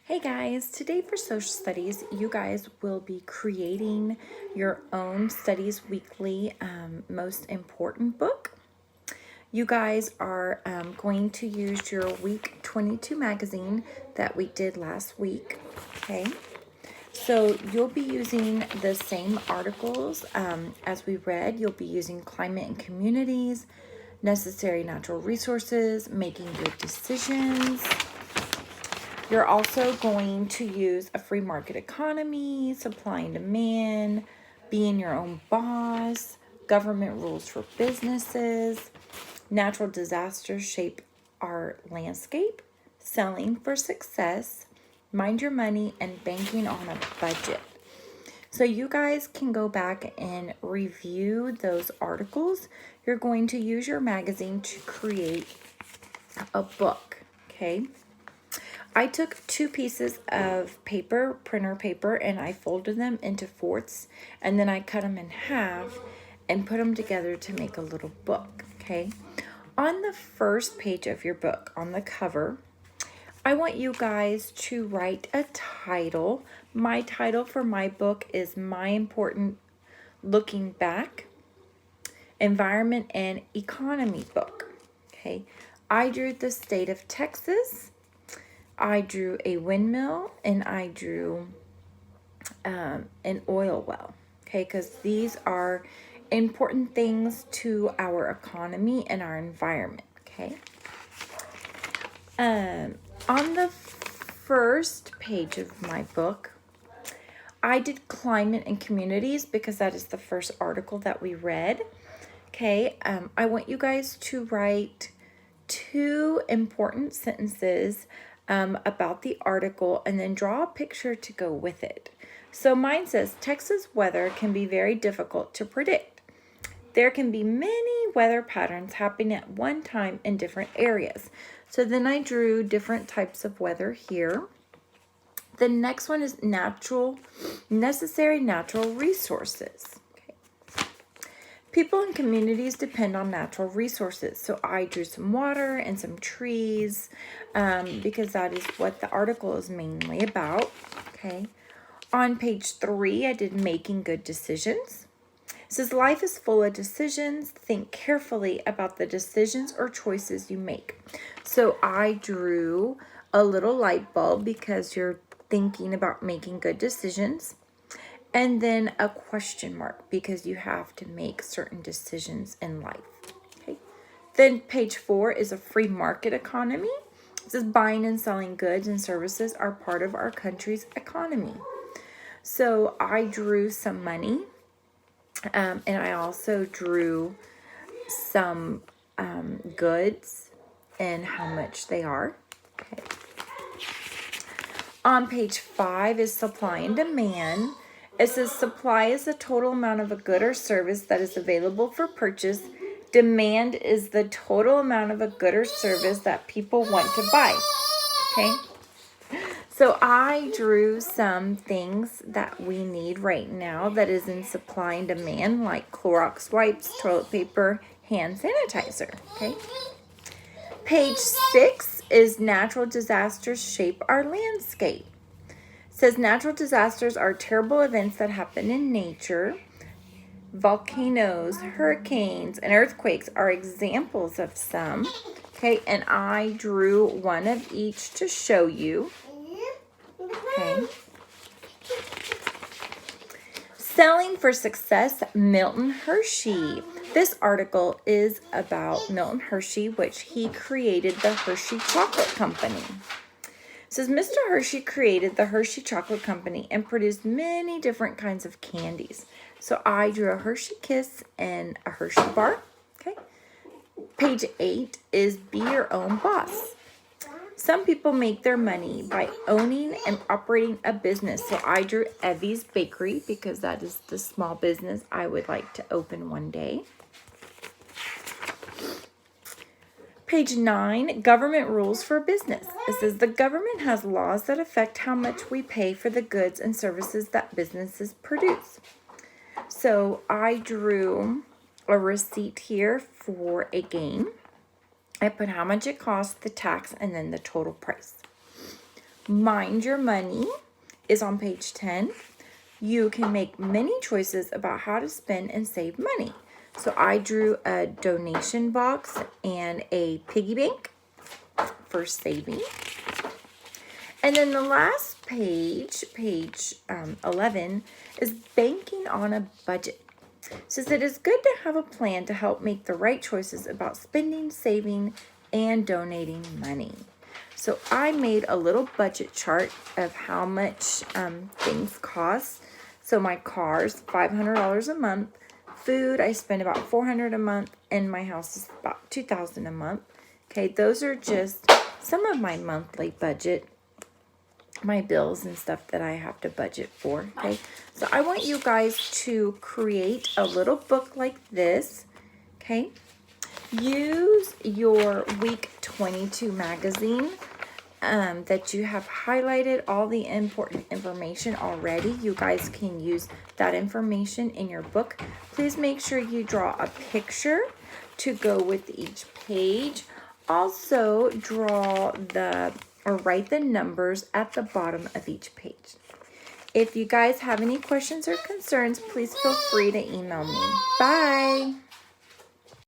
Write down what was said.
Hey guys, today for social studies, you guys will be creating your own Studies Weekly most important book. You guys are going to use your week 22 magazine that we did last week, okay? So you'll be using the same articles as we read. You'll be using climate and communities, necessary natural resources, making good decisions. You're also going to use a free market economy, supply and demand, being your own boss, government rules for businesses, natural disasters shape our landscape, selling for success, mind your money, and banking on a budget. So you guys can go back and review those articles. You're going to use your magazine to create a book, okay? I took two pieces of paper, printer paper, and I folded them into fourths, and then I cut them in half and put them together to make a little book, okay? On the first page of your book, on the cover, I want you guys to write a title. My title for my book is My Important Looking Back, Environment and Economy Book, okay? I drew the state of Texas. I drew a windmill and I drew an oil well, okay, because these are important things to our economy and our environment, okay. On the first page of my book, I did climate and communities because that is the first article that we read, okay. I want you guys to write two important sentences about the article and then draw a picture to go with it. So mine says, Texas weather can be very difficult to predict. There can be many weather patterns happening at one time in different areas. So then I drew different types of weather here. The next one is necessary natural resources. People and communities depend on natural resources. So I drew some water and some trees because that is what the article is mainly about. Okay. On page 3, I did making good decisions. It says life is full of decisions. Think carefully about the decisions or choices you make. So I drew a little light bulb because you're thinking about making good decisions. And then a question mark because you have to make certain decisions in life. Okay. Then page 4 is a free market economy. It says buying and selling goods and services are part of our country's economy. So I drew some money and I also drew some goods and how much they are. Okay. On page 5 is supply and demand. It says supply is the total amount of a good or service that is available for purchase. Demand is the total amount of a good or service that people want to buy. Okay. So I drew some things that we need right now that is in supply and demand, like Clorox wipes, toilet paper, hand sanitizer. Okay. Page 6 is natural disasters shape our landscape. Says natural disasters are terrible events that happen in nature. Volcanoes, hurricanes, and earthquakes are examples of some. Okay, and I drew one of each to show you. Okay. Selling for Success, Milton Hershey. This article is about Milton Hershey, which he created the Hershey Chocolate Company. It says Mr. Hershey created the Hershey Chocolate Company and produced many different kinds of candies. So I drew a Hershey Kiss and a Hershey bar. Okay. Page 8 is Be Your Own Boss. Some people make their money by owning and operating a business. So I drew Evie's Bakery because that is the small business I would like to open one day. Page 9, Government Rules for Business. It says the government has laws that affect how much we pay for the goods and services that businesses produce. So I drew a receipt here for a game. I put how much it cost, the tax, and then the total price. Mind Your Money is on page 10. You can make many choices about how to spend and save money. So I drew a donation box and a piggy bank for saving. And then the last page, page 11, is banking on a budget. It says it is good to have a plan to help make the right choices about spending, saving, and donating money. So I made a little budget chart of how much things cost. So my car's $500 a month. Food, I spend about $400 a month, and my house is about $2,000 a month. Okay, those are just some of my monthly budget, my bills and stuff that I have to budget for. Okay, so I want you guys to create a little book like this. Okay, use your week 22 magazine that you have highlighted all the important information already. You guys can use that information in your book. Please make sure you draw a picture to go with each page. Also draw or write the numbers at the bottom of each page. If you guys have any questions or concerns, please feel free to email me. Bye.